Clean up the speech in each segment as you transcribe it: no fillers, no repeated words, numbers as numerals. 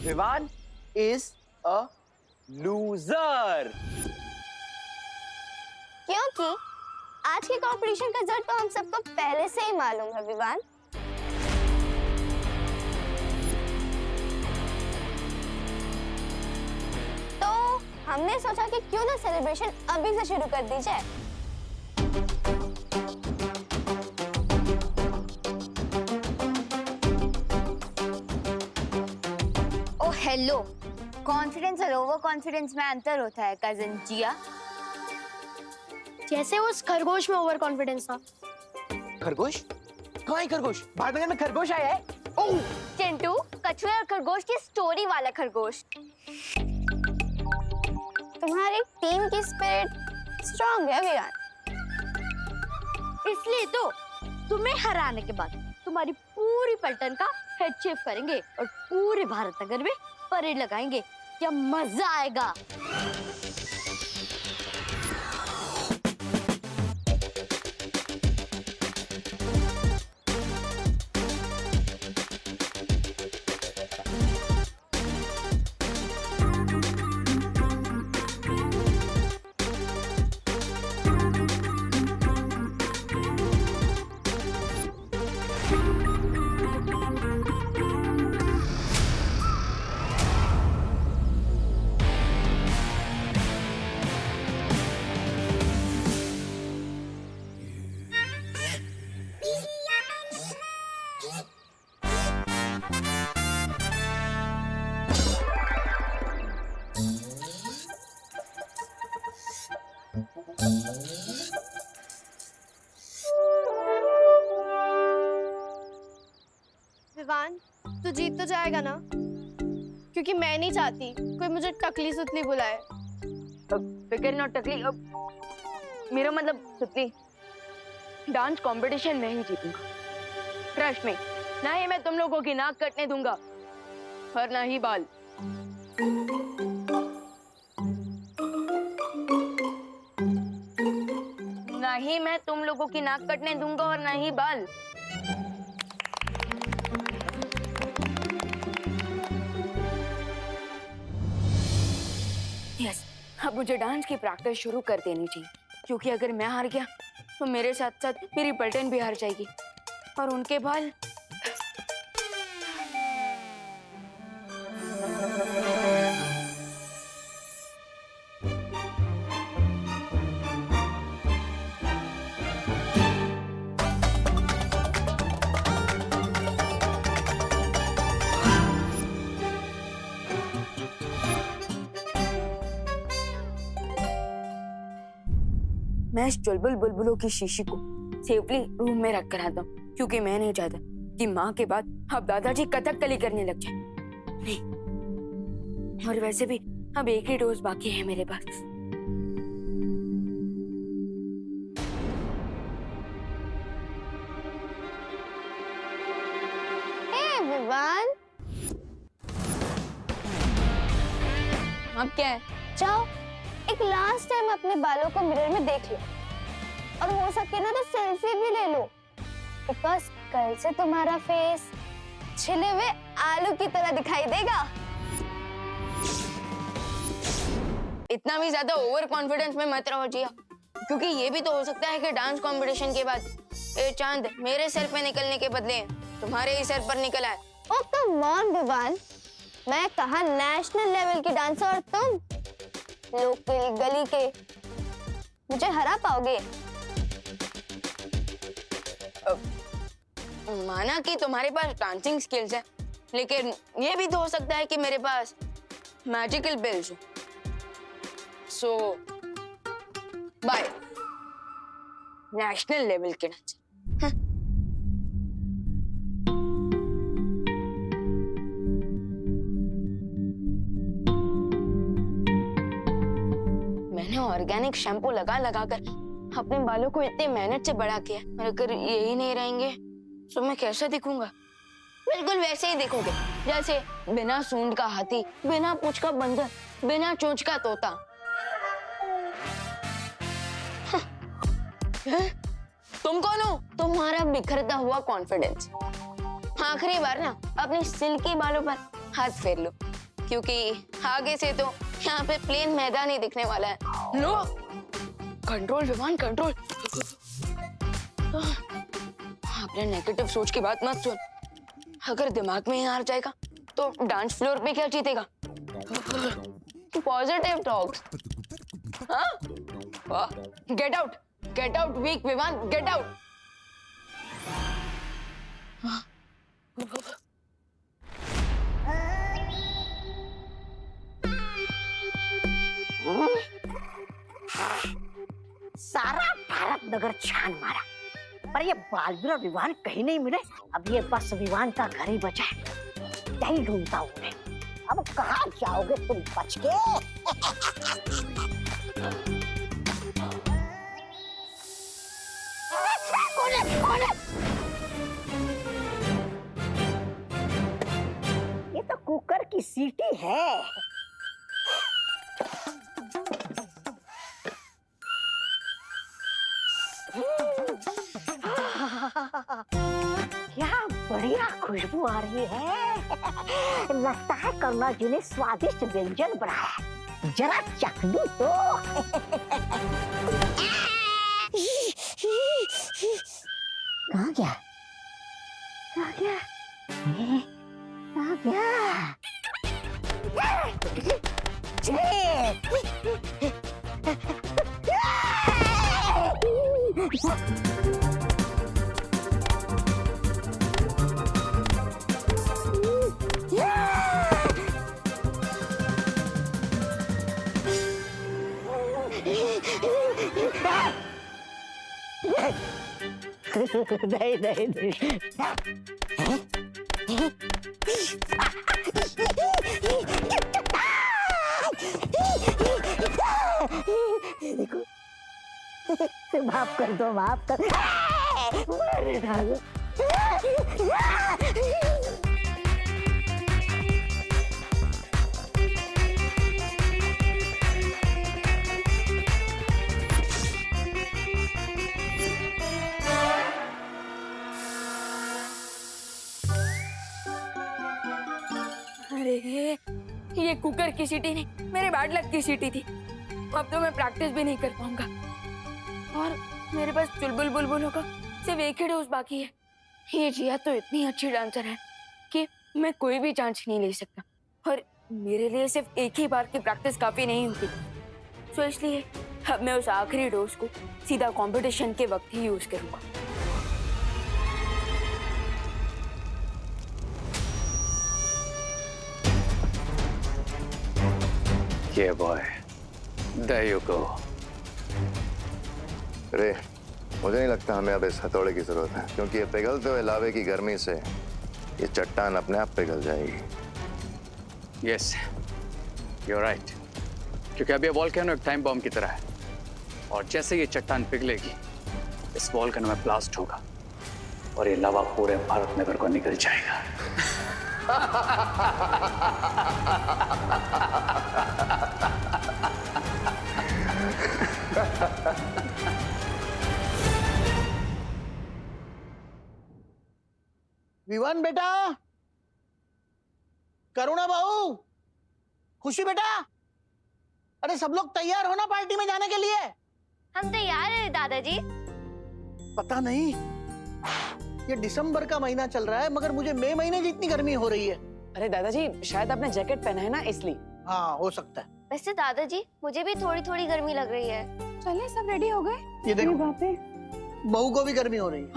Vivaan is a loser. क्योंकि आज के कंपटीशन का रिजल्ट तो हम सबको पहले से ही मालूम है विवान। तो हमने सोचा कि क्यों ना सेलिब्रेशन अभी से शुरू कर दी जाए। ओ हेलो, कॉन्फिडेंस और ओवर कॉन्फिडेंस में अंतर होता है कजन जिया। जैसे उस खरगोश में ओवर कॉन्फिडेंस था। खरगोश? कहाँ है खरगोश? भारत में खरगोश आया है? ओह चिंटू, कछुए और खरगोश की स्टोरी वाला खरगोश। तुम्हारी टीम की स्पिरिट स्ट्रांग है विवान। इसलिए तो तुम्हें हराने के बाद तुम्हारी पूरी पलटन का हेड शेप करेंगे और पूरे भारत नगर में परेड लगाएंगे। क्या मजा आएगा। विवान, तू जीत तो जाएगा ना? क्योंकि मैं नहीं चाहती कोई मुझे टकली सुतली बुलाए। फिकर नॉट टकली, मेरा मतलब सुतली। डांस कंपटीशन में ही जीतूंगा, ट्रस्ट में। ना ही मैं तुम लोगों की नाक कटने दूंगा और ना ही बाल। ना ही मैं तुम लोगों की नाक कटने दूंगा और ना ही बाल। यस, अब मुझे डांस की प्रैक्टिस शुरू कर देनी चाहिए, क्योंकि अगर मैं हार गया तो मेरे साथ साथ मेरी पलटन भी हार जाएगी और उनके बाल। मैं इस चुलबुल बुलबुलों की शीशी को सेफली रूम में रख कर आता हूँ, क्योंकि मैं नहीं चाहता कि माँ के बाद अब दादाजी कथकली करने लग जाए। नहीं, और वैसे भी अब एक ही डोज बाकी है मेरे पास। हे विवान, अब क्या है? जाओ एक लास्ट टाइम अपने बालों को मिरर में देख लो और हो सके ना तो सेल्फी भी ले लो, बिकॉज कल से तुम्हारा फेस छिले हुए आलू की तरह दिखाई देगा। इतना भी ज्यादा ओवर कॉन्फिडेंस में मत रहो जिया, क्योंकि ये भी तो हो सकता है कि डांस कंपटीशन के बाद ये चांद मेरे सर पे निकलने के बदले तुम्हारे ही सर पर निकल आए। ओ कम ऑन विवान, मैं कहा नेशनल लेवल की डांसर और तुम लोकल गली के। मुझे हरा पाओगे? माना कि तुम्हारे पास डांसिंग स्किल्स है, लेकिन ये भी तो हो सकता है कि मेरे पास मैजिकल बिल्स हो। सो बाय नेशनल लेवल के डांसर। मैंने ऑर्गेनिक शैम्पू लगा लगा कर अपने बालों को इतनी मेहनत से बड़ा किया, और अगर यही नहीं रहेंगे तो मैं कैसा दिखूंगा? बिल्कुल वैसे ही दिखोगे जैसे बिना सूंड का हाथी, बिना पूंछ का बंदर, बिना चोंच का तोता। तुम कौन हो? तुम्हारा बिखरता हुआ कॉन्फिडेंस। आखिरी बार ना अपने सिल्की बालों पर हाथ फेर लो, क्योंकि आगे से तो यहाँ पे प्लेन मैदान ही दिखने वाला है। नो, कंट्रोल विमान कंट्रोल। अपने नेगेटिव सोच की बात मत सुन। अगर दिमाग में ही हार जाएगा तो डांस फ्लोर पे क्या जीतेगा? Positive talks. हाँ? गेट आउट वीक विमान, गेट आउट। सारा भारत नगर छान मारा, पर ये बालवीर विमान कहीं नहीं मिले। अब ये बस विमान का घर ही बचा है, यही ढूंढता हूँ मैं। अब कहाँ जाओगे तुम बच के? कौन है? ये तो कुकर की सीटी है। क्या बढ़िया खुशबू आ रही है। लगता है करुणा जी ने स्वादिष्ट व्यंजन बनाया है। जरा चख लूं तो। कहाँ गया? कहाँ गया? कहाँ गया? नहीं। देखो, माफ कर दो, माफ कर। अरे ये कुकर की सीटी नहीं, मेरे बैड लक की सीटी थी। अब तो मैं प्रैक्टिस भी नहीं कर पाऊंगा और मेरे पास चुलबुल बुलबुलों का सिर्फ एक ही डोज बाकी है। ये जिया तो इतनी अच्छी डांसर है कि मैं कोई भी चांस नहीं ले सकता और मेरे लिए सिर्फ एक ही बार की प्रैक्टिस काफी नहीं होती। तो इसलिए अब मैं उस आखिरी डोज को सीधा कंपटीशन के वक्त ही यूज करूंगा। Yeah, boy. There you go. रे, मुझे नहीं लगता हमें अब इस हथौड़े की जरूरत है, क्योंकि ये पिघलते हुए लावे की गर्मी से ये चट्टान अपने आप पिघल जाएगी। Yes, you're right. क्योंकि अब ये वॉल्केनो एक टाइम बॉम्ब की तरह है और जैसे ये चट्टान पिघलेगी, इस वॉल्केनो में ब्लास्ट होगा और ये लावा पूरे भारत नगर को निकल जाएगा। विवान बेटा, करुणा बहू, खुशी बेटा, अरे सब लोग तैयार हो ना पार्टी में जाने के लिए? हम तैयार हैं दादाजी। पता नहीं, ये दिसंबर का महीना चल रहा है मगर मुझे मई महीने जितनी गर्मी हो रही है। अरे दादाजी, शायद आपने जैकेट पहना है ना, इसलिए। हाँ, हो सकता है। वैसे दादाजी मुझे भी थोड़ी थोड़ी गर्मी लग रही है। चले, सब रेडी हो गए? ये देखो, बापे। बहू को भी गर्मी हो रही है।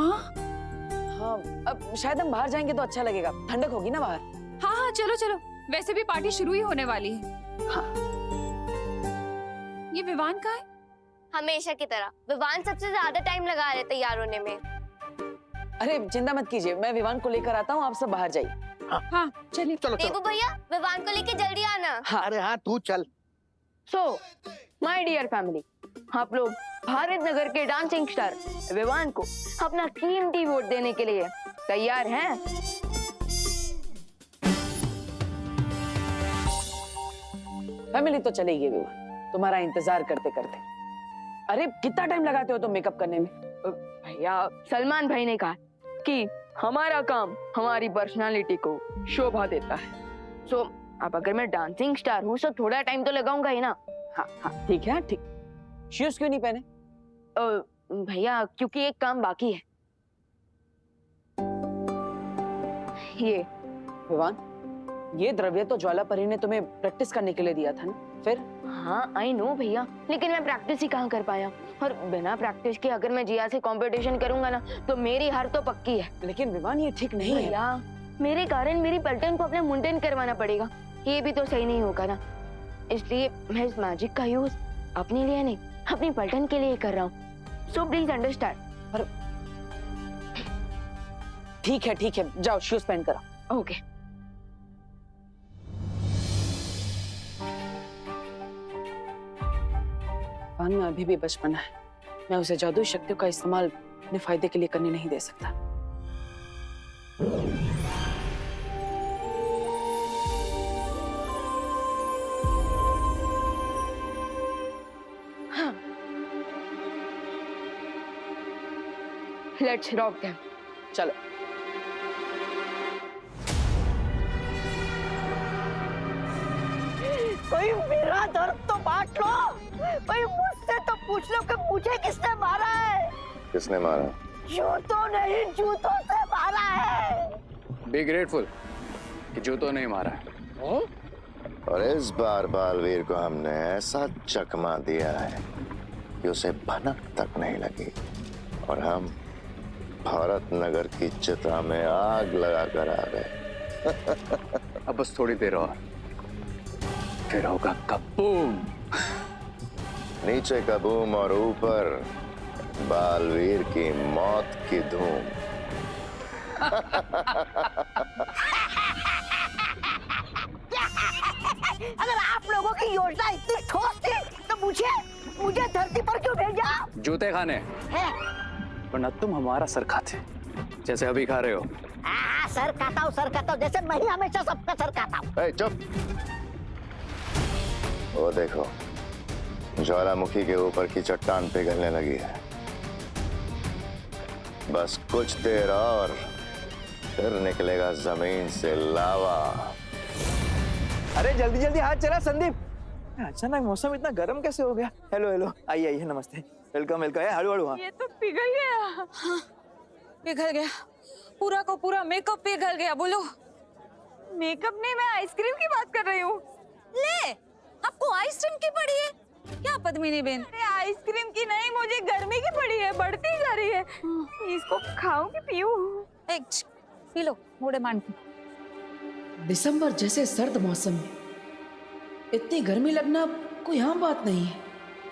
हाँ, अब शायद हम बाहर जाएंगे तो अच्छा लगेगा, ठंडक होगी ना बाहर। हाँ, चलो चलो, वैसे भी पार्टी शुरू ही होने वाली है। हाँ। ये विवान का है? हमेशा की तरह विवान सबसे ज्यादा टाइम लगा रहे तैयार होने में। अरे चिंता मत कीजिए, मैं विवान को लेकर आता हूँ, आप सब बाहर जाइए। हाँ, चलिए। चलो देवू भैया, विवान को लेके जल्दी आना। हाँ। अरे हाँ, तू चल। सो माय डियर फैमिली, आप लोग भारत नगर के डांसिंग स्टार विवान को अपना कीमती वोट देने के लिए तैयार हैं? फैमिली तो चलेगी विवान, तुम्हारा इंतजार करते करते। अरे कितना टाइम लगाते हो तुम मेकअप करने में? भैया, सलमान भाई ने कहा कि हमारा काम हमारी पर्सनालिटी को शोभा देता है। सो अब अगर मैं डांसिंग स्टार हूँ तो थोड़ा टाइम तो लगाऊंगा ही ना। हाँ हाँ ठीक है ठीक। शूज क्यों नहीं पहने? भैया क्योंकि एक काम बाकी है। ये विवान, ये द्रव्य तो ज्वालापरी ने तुम्हें प्रैक्टिस करने के लिए दिया था ना, फिर? हाँ आई नो भैया, लेकिन मैं प्रैक्टिस ही कहाँ कर पाया। और बिना प्रैक्टिस के अगर मैं जिया से कंपटीशन करूंगा ना तो मेरी हार तो पक्की है। लेकिन विवान ये ठीक नहीं है। भैया मेरे कारण मेरी पलटन को अपने मुंडन करवाना पड़ेगा, ये भी तो सही नहीं होगा ना। इसलिए मैं इस मैजिक का यूज अपने लिए नहीं अपनी पलटन के लिए कर रहा हूँ। So please understand. ठीक है, जाओ शूज पहन कर आओ। ओके। विवान में अभी भी बचपना है, मैं उसे जादुई शक्तियों का इस्तेमाल अपने फायदे के लिए करने नहीं दे सकता। Let's rock them. चलो। कोई मेरा दर्द तो बांट लो, कोई मुझसे तो पूछ लो कि मुझे किसने मारा है। किसने मारा? जूतों नहीं, जूतों से मारा है। बी ग्रेटफुल कि जूतों नहीं मारा है। और इस बार बालवीर को हमने ऐसा चकमा दिया है कि उसे भनक तक नहीं लगी और हम भारत नगर की चिता में आग लगाकर आ गए। अब बस थोड़ी देर और, फिर होगा कबूम। नीचे कबूम और ऊपर बालवीर की मौत की धूम। अगर आप लोगों की योजना इतनी ठोस थी तो मुझे धरती पर क्यों भेजा? जूते खाने है? वरना तुम हमारा सर खाते जैसे अभी खा रहे हो। सर खाता हूँ जैसे मैं ही हमेशा सबका सर खाता हूँ। ए, चुप। वो देखो ज्वालामुखी के ऊपर की चट्टान पिघलने लगी है। बस कुछ देर और फिर निकलेगा जमीन से लावा। अरे जल्दी जल्दी हाथ चला संदीप। अचानक मौसम इतना गर्म कैसे हो गया? हेलो हेलो, आइए आइए, नमस्ते, वेलकम वेलकम। हड़ू हड़ू। हाँ ये तो पिघल गया। हाँ, पिघल गया, पूरा को पूरा मेकअप पिघल गया। बोलो। मेकअप नहीं, मैं आइसक्रीम की बात कर रही हूँ। ले, आपको आइसक्रीम की पड़ी है क्या पद्मिनी बेन? अरे आइसक्रीम की नहीं, मुझे गर्मी की पड़ी है, बढ़ती जा रही है। इसको खाऊं कि पीऊं? एक पी लो, मोड़े मान के। दिसंबर जैसे सर्द मौसम में इतनी गर्मी लगना कोई आम बात नहीं है।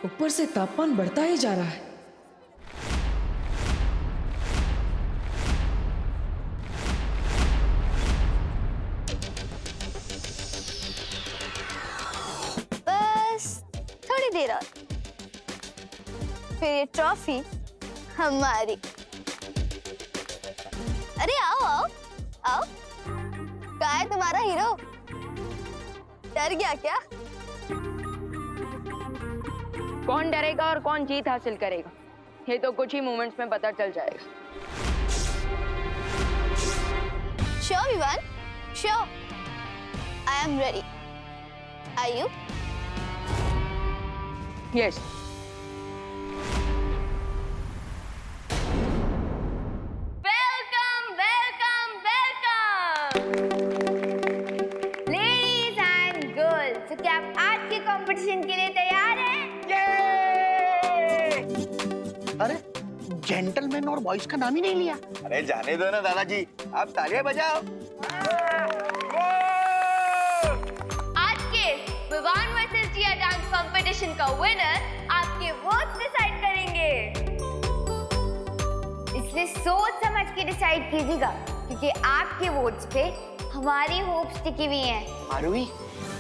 ऊपर से तापमान बढ़ता ही जा रहा है। बस थोड़ी देर और, फिर ये ट्रॉफी हमारी। अरे आओ आओ आओ। कहाँ है तुम्हारा हीरो? डर गया क्या? कौन डरेगा और कौन जीत हासिल करेगा ये तो कुछ ही मोमेंट्स में पता चल जाएगा। Sure, Vivan. Sure. I am ready. Are you? Yes. Welcome, welcome, welcome. Ladies and girls, तो क्या आप आज के कंपटीशन के लिए तैयार हैं? अरे जेंटलमैन और बॉयज का नाम ही नहीं लिया। अरे जाने दो ना दादाजी, आप तालियां बजाओ। आज के विवान वर्सेस जिया डांस कंपटीशन का विनर आपके वोट्स डिसाइड करेंगे। इसलिए सोच समझ के डिसाइड कीजिएगा, क्योंकि आपके वोट्स पे हमारी होप्स टिकी हुई हैं। आरुई,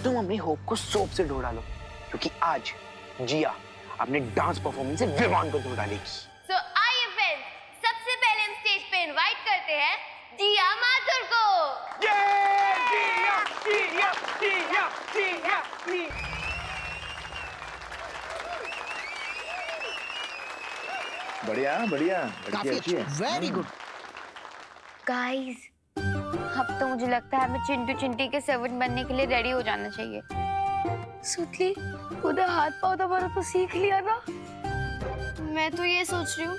तुम अपनी होप को सोप से धो डालो, क्योंकि आज जिया अपने डांस परफॉर्मेंस से विवान को धो डालेगी। So, आइए फ्रेंड्स, सबसे पहले हम स्टेज पे इनवाइट करते हैं जिया माथुर को। जिया, जिया, जिया, जिया, जिया। बढ़िया बढ़िया, काफी अच्छा, वेरी गुड। गाइस, अब तो मुझे लगता है हमें चिंटू चिंटी के सर्वेंट बनने के लिए रेडी हो जाना चाहिए। सुतली, खुद हाथ पाँव दबाना तो सीख लिया ना। मैं तो ये सोच रही हूँ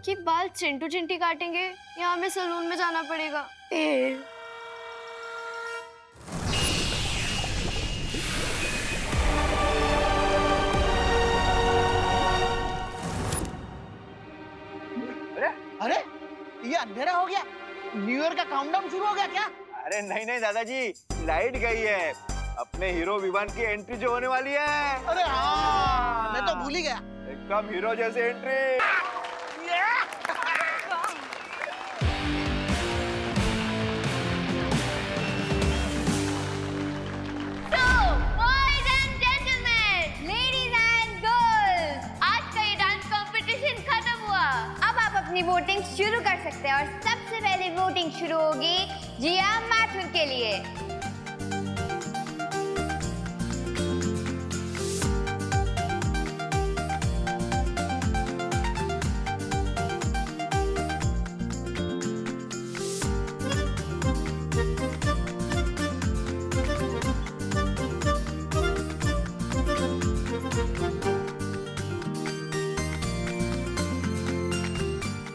कि बाल चिंटू चिंटी काटेंगे या हमें सैलून में जाना पड़ेगा। अरे ये अंधेरा हो गया, न्यू ईयर का काउंटडाउन शुरू हो गया क्या? अरे नहीं नहीं दादाजी, लाइट गई है। अपने हीरो विवान की एंट्री जो होने वाली है। अरे हाँ, मैं तो भूल ही गया। एकदम हीरो जैसी entry. Boys and gentlemen, ladies and girls, आज का ये डांस कंपटीशन खत्म हुआ। अब आप अपनी वोटिंग शुरू कर सकते हैं और सबसे पहले वोटिंग शुरू होगी जिया माथुर के लिए।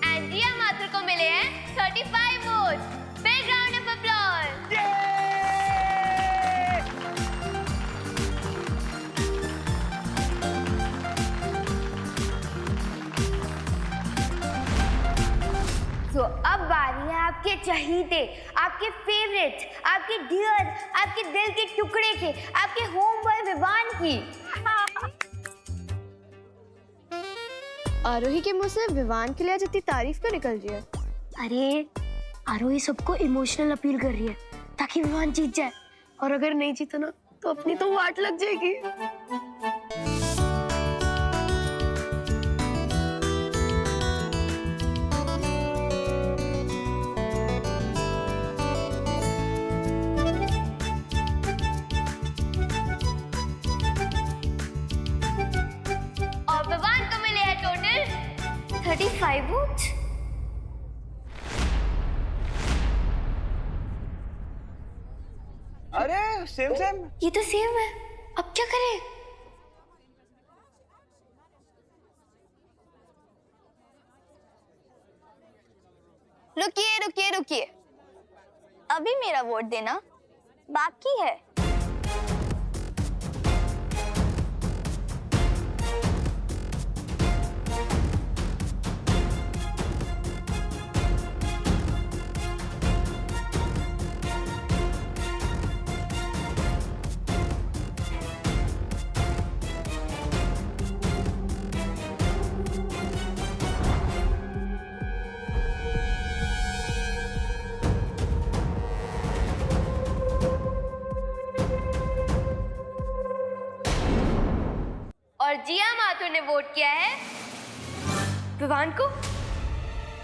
And जिया माथुर को मिले हैं 35 vote. Big round of applause. So, अब बारी है आपके चहीते, आपके फेवरेट, आपके डियर, आपके दिल के टुकड़े के, आपके होम बॉय विवान की। आरोही के मुंह से विवान के लिए आज इतनी तारीफ क्यों निकल रही है? अरे आरोही सबको इमोशनल अपील कर रही है ताकि विवान जीत जाए, और अगर नहीं जीता ना तो अपनी तो वाट लग जाएगी। और विवान को मिले हैं टोटल 35 वोट। अरे सेम सेम। ये तो सेम है, अब क्या करें? रुकिए रुकिए रुकिए, अभी मेरा वोट देना बाकी है। और जिया माथुर ने वोट किया है विवान को।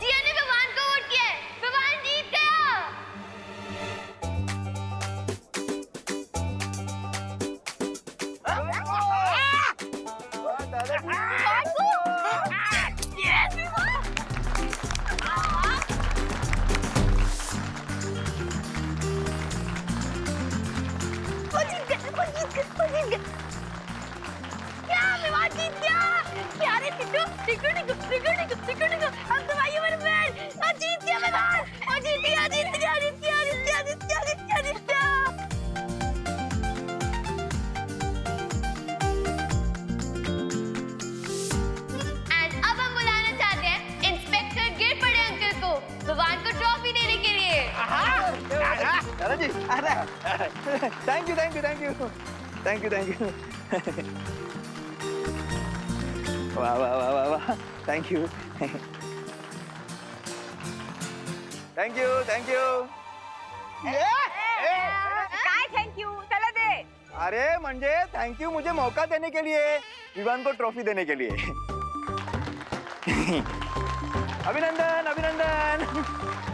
जिया ने विवान को वोट किया है, विवान जीत गया। दादाजी, thank you thank you thank you thank you thank you. वाह वाह वाह वाह वाह, thank you thank you thank you. काय थैंक यू, चला दे। अरे म्हणजे थैंक यू मुझे मौका देने के लिए, विवान को ट्रॉफी देने के लिए। अभिनंदन अभिनंदन।